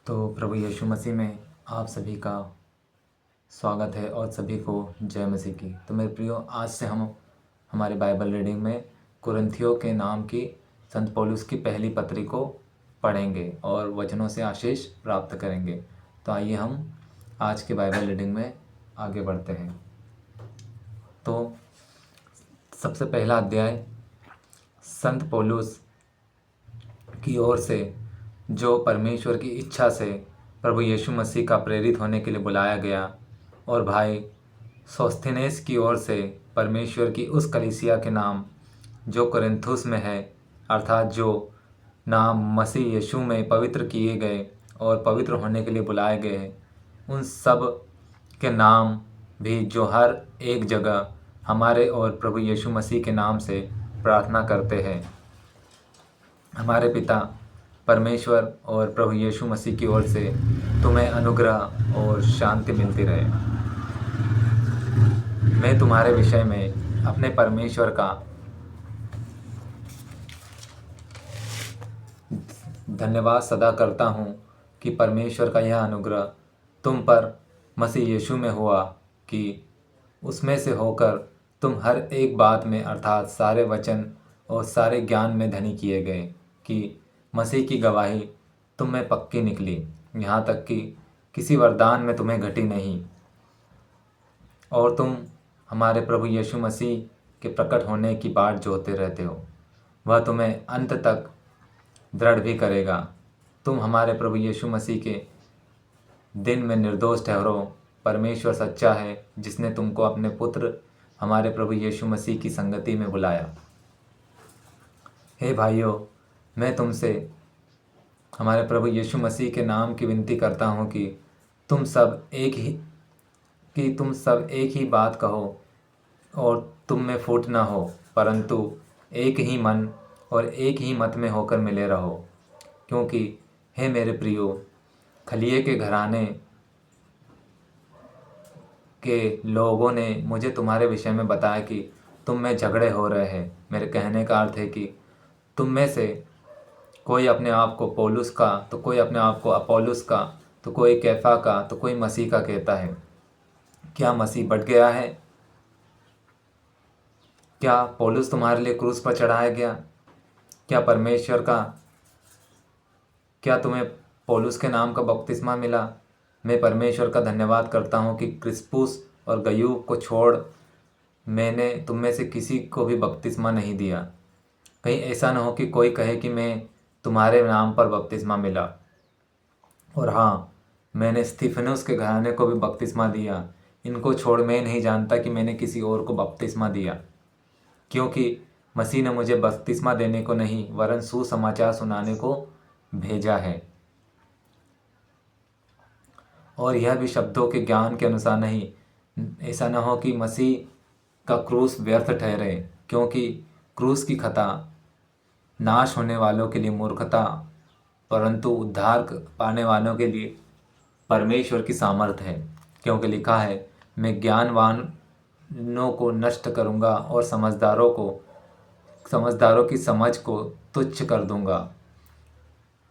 तो प्रभु यीशु मसीह में आप सभी का स्वागत है और सभी को जय मसीह की। तो मेरे प्रियो, आज से हम हमारे बाइबल रीडिंग में कुरिन्थियों के नाम की संत पौलुस की पहली पत्री को पढ़ेंगे और वचनों से आशीष प्राप्त करेंगे। तो आइए हम आज के बाइबल रीडिंग में आगे बढ़ते हैं। तो सबसे पहला अध्याय संत पौलुस की ओर से, जो परमेश्वर की इच्छा से प्रभु यीशु मसीह का प्रेरित होने के लिए बुलाया गया, और भाई सोस्थिनेस की ओर से परमेश्वर की उस कलीसिया के नाम जो कोरिन्थुस में है, अर्थात जो नाम मसीह यीशु में पवित्र किए गए और पवित्र होने के लिए बुलाए गए हैं, उन सब के नाम भी जो हर एक जगह हमारे और प्रभु यीशु मसीह के नाम से प्रार्थना करते हैं। हमारे पिता परमेश्वर और प्रभु यीशु मसीह की ओर से तुम्हें अनुग्रह और शांति मिलती रहे। मैं तुम्हारे विषय में अपने परमेश्वर का धन्यवाद सदा करता हूँ कि परमेश्वर का यह अनुग्रह तुम पर मसीह यीशु में हुआ कि उसमें से होकर तुम हर एक बात में, अर्थात सारे वचन और सारे ज्ञान में धनी किए गए, कि मसीह की गवाही तुम में पक्की निकली, यहाँ तक कि किसी वरदान में तुम्हें घटी नहीं, और तुम हमारे प्रभु यीशु मसीह के प्रकट होने की बाट जोहते रहते हो। वह तुम्हें अंत तक दृढ़ भी करेगा। तुम हमारे प्रभु यीशु मसीह के दिन में निर्दोष ठहरो। परमेश्वर सच्चा है, जिसने तुमको अपने पुत्र हमारे प्रभु यीशु मसीह की संगति में बुलाया। हे भाइयों, मैं तुमसे हमारे प्रभु यीशु मसीह के नाम की विनती करता हूँ कि तुम सब एक ही बात कहो और तुम में फूट ना हो, परंतु एक ही मन और एक ही मत में होकर मिले रहो। क्योंकि हे मेरे प्रियो, खलिये के घराने के लोगों ने मुझे तुम्हारे विषय में बताया कि तुम में झगड़े हो रहे हैं। मेरे कहने का अर्थ है कि तुम में से कोई अपने आप को पौलुस का, तो कोई अपने आप को अपोलुस का, तो कोई कैफा का, तो कोई मसीह का कहता है। क्या मसीह बढ़ गया है? क्या पौलुस तुम्हारे लिए क्रूस पर चढ़ाया गया? क्या तुम्हें पौलुस के नाम का बपतिस्मा मिला? मैं परमेश्वर का धन्यवाद करता हूँ कि क्रिस्पुस और गयुम को छोड़ मैंने तुम में से किसी को भी बपतिस्मा नहीं दिया। कहीं ऐसा न हो कि कोई कहे कि मैं तुम्हारे नाम पर बपतिस्मा मिला। और हाँ, मैंने स्तिफनुस के घराने को भी बपतिस्मा दिया। इनको छोड़ मैं नहीं जानता कि मैंने किसी और को बपतिस्मा दिया, क्योंकि मसीह ने मुझे बपतिस्मा देने को नहीं, वरन सुसमाचार सुनाने को भेजा है। और यह भी शब्दों के ज्ञान के अनुसार नहीं, ऐसा न हो कि मसीह का क्रूस व्यर्थ ठहरे, क्योंकि क्रूस की कथा नाश होने वालों के लिए मूर्खता, परंतु उद्धार पाने वालों के लिए परमेश्वर की सामर्थ है। क्योंकि लिखा है, मैं ज्ञानवानों को नष्ट करूँगा और समझदारों की समझ को तुच्छ कर दूँगा।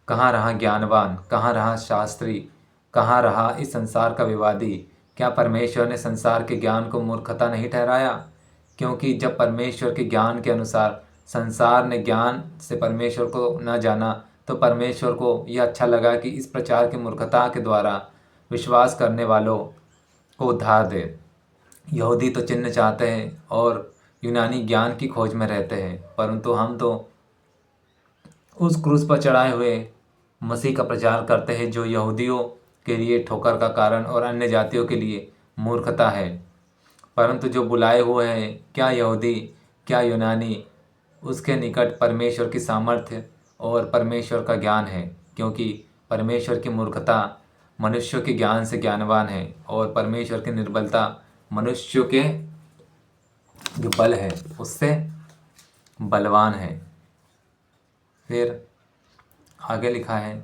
कहाँ रहा ज्ञानवान, कहाँ रहा शास्त्री, कहाँ रहा इस संसार का विवादी? क्या परमेश्वर ने संसार के ज्ञान को मूर्खता नहीं ठहराया? क्योंकि जब परमेश्वर के ज्ञान के अनुसार संसार ने ज्ञान से परमेश्वर को न जाना, तो परमेश्वर को यह अच्छा लगा कि इस प्रचार की मूर्खता के द्वारा विश्वास करने वालों को उद्धार दे। यहूदी तो चिन्ह चाहते हैं और यूनानी ज्ञान की खोज में रहते हैं, परंतु हम तो उस क्रूस पर चढ़ाए हुए मसीह का प्रचार करते हैं, जो यहूदियों के लिए ठोकर का कारण और अन्य जातियों के लिए मूर्खता है। परंतु जो बुलाए हुए हैं, क्या यहूदी क्या यूनानी, उसके निकट परमेश्वर की सामर्थ्य और परमेश्वर का ज्ञान है। क्योंकि परमेश्वर की मूर्खता मनुष्यों के ज्ञान से ज्ञानवान है, और परमेश्वर की निर्बलता मनुष्यों के जो बल है उससे बलवान है। फिर आगे लिखा है,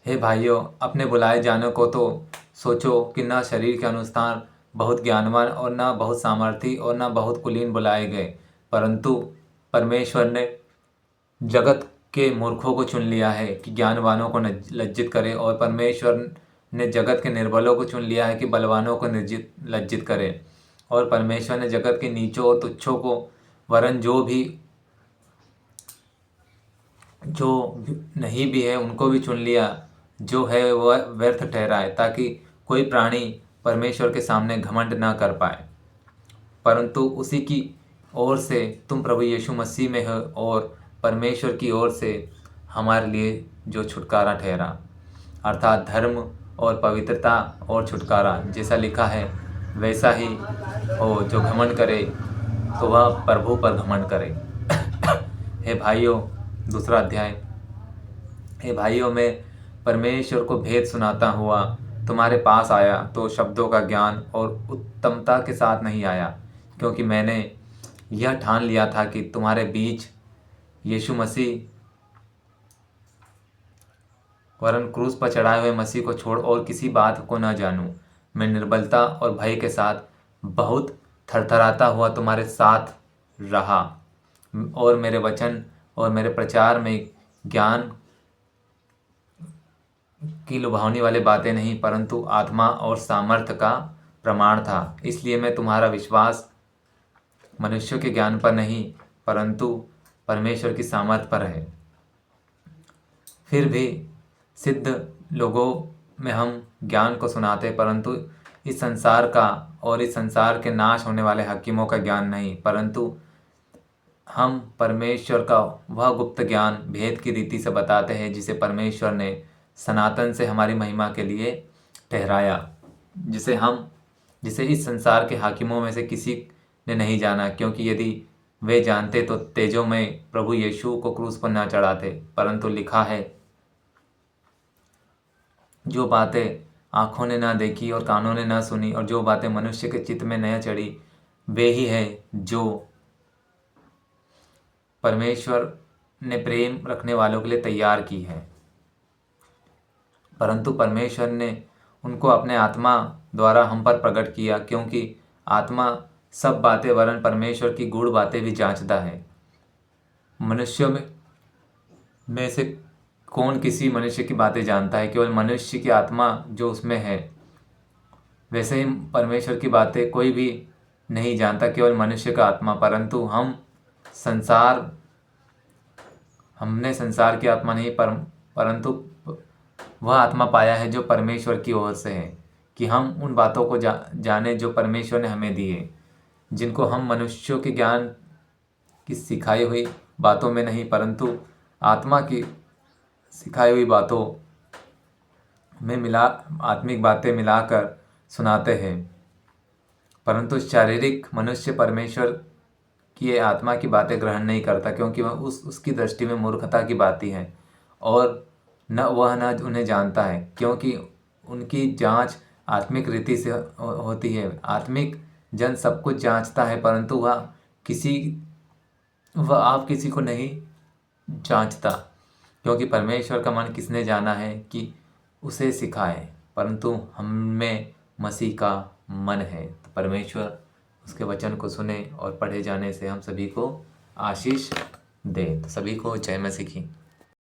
हे भाइयों, अपने बुलाए जाने को तो सोचो कि न शरीर के अनुसार बहुत ज्ञानवान और न बहुत सामर्थी और न बहुत कुलीन बुलाए गए, परंतु परमेश्वर ने जगत के मूर्खों को चुन लिया है कि ज्ञानवानों को लज्जित करे, और परमेश्वर ने जगत के निर्बलों को चुन लिया है कि बलवानों को लज्जित करे। और परमेश्वर ने जगत के नीचों और तुच्छों को, वरन जो नहीं भी है उनको भी चुन लिया, जो है वह व्यर्थ ठहराए, ताकि कोई प्राणी परमेश्वर के सामने घमंड ना कर पाए। परंतु उसी की ओर से तुम प्रभु यीशु मसीह में हो, और परमेश्वर की ओर से हमारे लिए जो छुटकारा ठहरा, अर्थात धर्म और पवित्रता और छुटकारा, जैसा लिखा है वैसा ही हो। जो घमंड करे तो वह प्रभु पर घमंड करे। हे भाइयों, दूसरा अध्याय। हे भाइयों, मैं परमेश्वर को भेद सुनाता हुआ तुम्हारे पास आया तो शब्दों का ज्ञान और उत्तमता के साथ नहीं आया, क्योंकि मैंने यह ठान लिया था कि तुम्हारे बीच यीशु मसीह, वरन क्रूस पर चढ़ाए हुए मसीह को छोड़ और किसी बात को न जानूं। मैं निर्बलता और भय के साथ बहुत थरथराता हुआ तुम्हारे साथ रहा, और मेरे वचन और मेरे प्रचार में ज्ञान की लुभावनी वाली बातें नहीं, परंतु आत्मा और सामर्थ्य का प्रमाण था। इसलिए मैं तुम्हारा विश्वास मनुष्यों के ज्ञान पर नहीं, परंतु परमेश्वर की सामर्थ्य पर है। फिर भी सिद्ध लोगों में हम ज्ञान को सुनाते, परंतु इस संसार का और इस संसार के नाश होने वाले हकीमों का ज्ञान नहीं, परंतु हम परमेश्वर का वह गुप्त ज्ञान भेद की रीति से बताते हैं, जिसे परमेश्वर ने सनातन से हमारी महिमा के लिए ठहराया, जिसे इस संसार के हाकिमों में से किसी ने नहीं जाना, क्योंकि यदि वे जानते तो तेजोमय प्रभु यीशु को क्रूस पर न चढ़ाते। परंतु लिखा है, जो बातें आँखों ने ना देखी और कानों ने ना सुनी, और जो बातें मनुष्य के चित्त में न चढ़ी, वे ही है जो परमेश्वर ने प्रेम रखने वालों के लिए तैयार की है। परंतु परमेश्वर ने उनको अपने आत्मा द्वारा हम पर प्रकट किया, क्योंकि आत्मा सब बातें वरन परमेश्वर की गूढ़ बातें भी जांचता है। मनुष्यों में से कौन किसी मनुष्य की बातें जानता है? केवल मनुष्य की आत्मा जो उसमें है। वैसे ही परमेश्वर की बातें कोई भी नहीं जानता, केवल मनुष्य का आत्मा। परंतु हमने संसार की आत्मा नहीं, परंतु वह आत्मा पाया है जो परमेश्वर की ओर से है, कि हम उन बातों को जाने जो परमेश्वर ने हमें दी है, जिनको हम मनुष्यों के ज्ञान की सिखाई हुई बातों में नहीं, परंतु आत्मा की सिखाई हुई बातों में आत्मिक बातें मिलाकर सुनाते हैं। परंतु शारीरिक मनुष्य परमेश्वर की ये आत्मा की बातें ग्रहण नहीं करता, क्योंकि वह उसकी दृष्टि में मूर्खता की बातें हैं, और न उन्हें जानता है, क्योंकि उनकी जांच आत्मिक रीति से होती है। आत्मिक जन सब कुछ जांचता है, परंतु वह आप किसी को नहीं जांचता, क्योंकि परमेश्वर का मन किसने जाना है कि उसे सिखाए। परंतु हम में मसीह का मन है। तो परमेश्वर उसके वचन को सुने और पढ़े जाने से हम सभी को आशीष दे। तो सभी को जय मसीह की।